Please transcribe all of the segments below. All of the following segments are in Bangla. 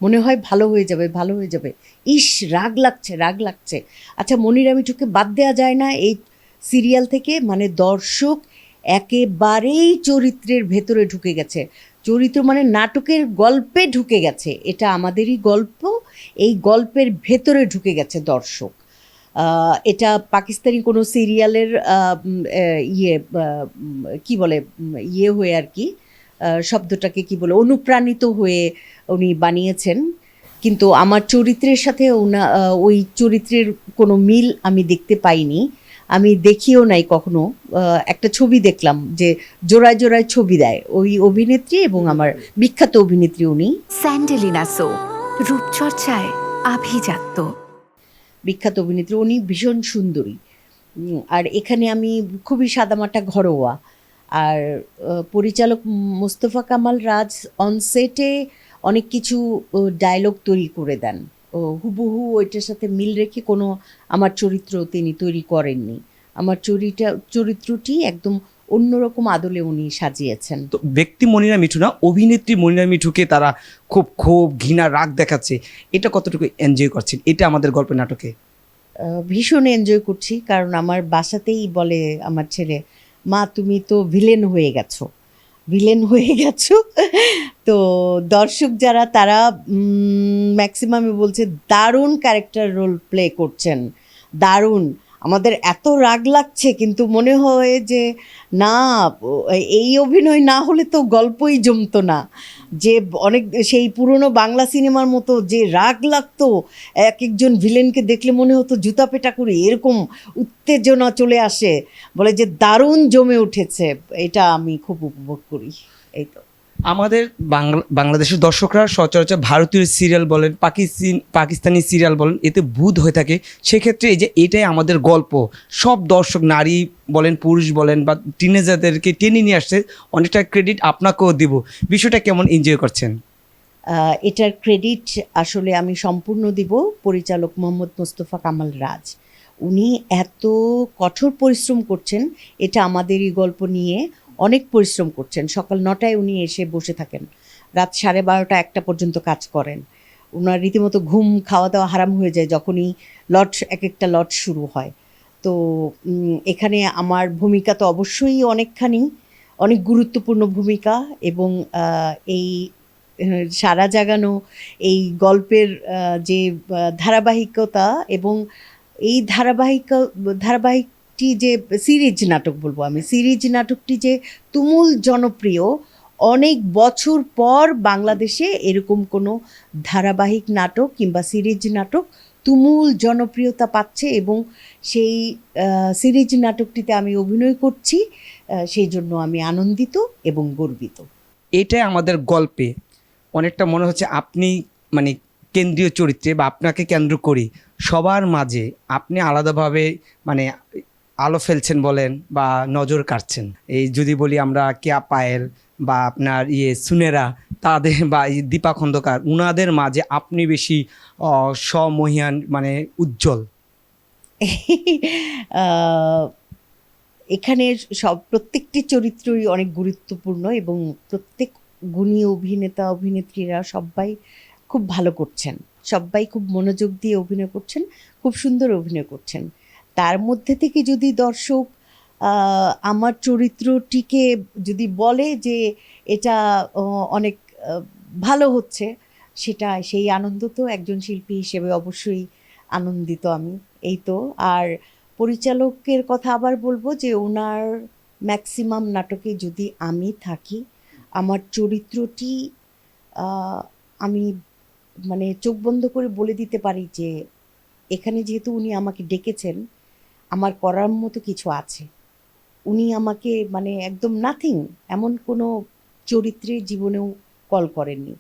মনে হয় ভালো হয়ে যাবে, ভালো হয়ে যাবে। ইস, রাগ লাগছে, রাগ লাগছে। আচ্ছা, মনিরা মিঠুকে বাদ দেওয়া যায় না এই সিরিয়াল থেকে। মানে দর্শক একেবারেই চরিত্রের ভেতরে ঢুকে গেছে। চরিত্র মানে নাটকের গল্পে ঢুকে গেছে। এটা আমাদেরই গল্প, এই গল্পের ভেতরে ঢুকে গেছে দর্শক। এটা পাকিস্তানি কোনো সিরিয়ালের ইয়ে কি বলে, ইয়ে হয়ে আর কি, শব্দটাকে কি বলে, অনুপ্রাণিত হয়ে উনি বানিয়েছেন। কিন্তু আমার চরিত্রের সাথে ওই চরিত্রের কোনো মিল আমি দেখতে পাইনি, আমি দেখিও নাই কখনো। একটা ছবি দেখলাম যে জোড়ায় জোড়ায় ছবি দেয় ওই অভিনেত্রী এবং আমার বিখ্যাত অভিনেত্রী উনি। স্যান্ডেলিনা সো, রূপচর্চায় আভিজাত্য। বিখ্যাত অভিনেত্রী উনি, ভীষণ সুন্দরী। আর এখানে আমি খুবই সাদামাটা ঘরোয়া। আর পরিচালক মোস্তফা কামাল রাজ অনসেটে অনেক কিছু ডায়লগ তৈরি করে দেন। হুবহু ওইটার সাথে মিল রেখে কোনো আমার চরিত্র তিনি তৈরি করেননি। আমার চরিত্রটি একদম অন্যরকম আদলে উনি সাজিয়েছেন। তো ব্যক্তি মনিরা মিঠু না, অভিনেত্রী মনিরা মিঠুকে তারা খুব ক্ষোভ, ঘৃণা, রাগ দেখাচ্ছে, এটা কতটুকু এনজয় করছেন এটা আমাদের গল্পের নাটকে? ভীষণ এনজয় করছি, কারণ আমার বাসাতেই বলে আমার ছেলে, মা তুমি তো ভিলেন হয়ে গেছো, ভিলেন হয়ে গেছো। তো দর্শক যারা তারা ম্যাক্সিমামে বলছে দারুণ ক্যারেক্টার রোল প্লে করছেন, দারুণ। আমাদের এত রাগ লাগছে কিন্তু মনে হয় যে না, এই অভিনয় না হলে তো গল্পই জমতো না। যে অনেক সেই পুরনো বাংলা সিনেমার মতো যে রাগ লাগতো, এক একজন ভিলেনকে দেখলে মনে হতো জুতা পেটা করে, এরকম উত্তেজনা চলে আসে। বলে যে দারুণ জমে উঠেছে, এটা আমি খুব উপভোগ করি। এই তো আমাদের বাংলাদেশের দর্শকরা সচরাচর ভারতীয় সিরিয়াল বলেন, পাকিস্তানি সিরিয়াল বলেন, এতে ভূত হয়ে থাকে। সেক্ষেত্রে এই যে এটাই আমাদের গল্প, সব দর্শক, নারী বলেন, পুরুষ বলেন, বা টিনেজারদেরকে টেনে নিয়ে আসছে, অনেকটা ক্রেডিট আপনাকেও দিব। বিষয়টা কেমন এনজয় করছেন? এটার ক্রেডিট আসলে আমি সম্পূর্ণ দিব পরিচালক মোহাম্মদ মোস্তফা কামাল রাজ। উনি এত কঠোর পরিশ্রম করছেন, এটা আমাদেরই গল্প নিয়ে অনেক পরিশ্রম করছেন। সকাল 9টায় উনি এসে বসে থাকেন, রাত 12:30 1টা পর্যন্ত কাজ করেন। ওনার রীতিমতো ঘুম খাওয়া দাওয়া হারাম হয়ে যায় যখনই এক একটা লট শুরু হয়। তো এখানে আমার ভূমিকা তো অবশ্যই অনেক গুরুত্বপূর্ণ ভূমিকা। এবং এই সারা জাগানো এই গল্পের যে ধারাবাহিকতা, এবং এই ধারাবাহিকটি যে সিরিজ নাটক বলবো আমি, সিরিজ নাটকটি যে তুমুল জনপ্রিয়। অনেক বছর পর বাংলাদেশে এরকম কোনো ধারাবাহিক নাটক কিংবা সিরিজ নাটক তুমুল জনপ্রিয়তা পাচ্ছে, এবং সেই সিরিজ নাটকটিতে আমি অভিনয় করছি। সেই জন্য আমি আনন্দিত এবং গর্বিত। এটাই আমাদের গল্পে অনেকটা মনে হচ্ছে আপনি মানে কেন্দ্রীয় চরিত্রে, বা আপনাকে কেন্দ্র করি সবার মাঝে আপনি আলাদাভাবে মানে আলো ফেলছেন বলেন, বা নজর কাটছেন। এই যদি বলি আমরা কেয়া পায়েল বা আপনার সুনেরা, তাদের বা দীপা খন্দকার, উনাদের মাঝে আপনি বেশি স্বমহিয়ান, মানে উজ্জ্বল। এখানে প্রত্যেকটি চরিত্রই অনেক গুরুত্বপূর্ণ, এবং প্রত্যেক গুণী অভিনেতা অভিনেত্রীরা সবাই খুব ভালো করছেন, সবাই খুব মনোযোগ দিয়ে অভিনয় করছেন, খুব সুন্দর অভিনয় করছেন। তার মধ্যে থেকে যদি দর্শক আমার চরিত্রটিকে যদি বলে যে এটা অনেক ভালো হচ্ছে, সেই আনন্দ তো একজন শিল্পী হিসেবে অবশ্যই আনন্দিত আমি। এই তো। আর পরিচালকের কথা আবার বলবো যে ওনার ম্যাক্সিমাম নাটকে যদি আমি থাকি, আমার চরিত্রটি আমি মানে চোখ বন্ধ করে বলে দিতে পারি যে এখানে যেহেতু উনি আমাকে ডেকেছেন, আমার করার মতো কিছু আছে। উনি আমাকে মানে একদম নাথিং এমন কোনো চরিত্রে জীবনেও কল করেননি।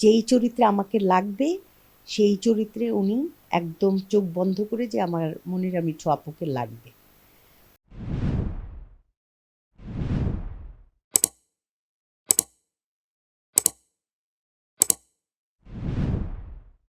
যেই চরিত্রে আমাকে লাগবে সেই চরিত্রে উনি একদম চোখ বন্ধ করে যে আমার মনিরা মিঠু আপুকে লাগবে।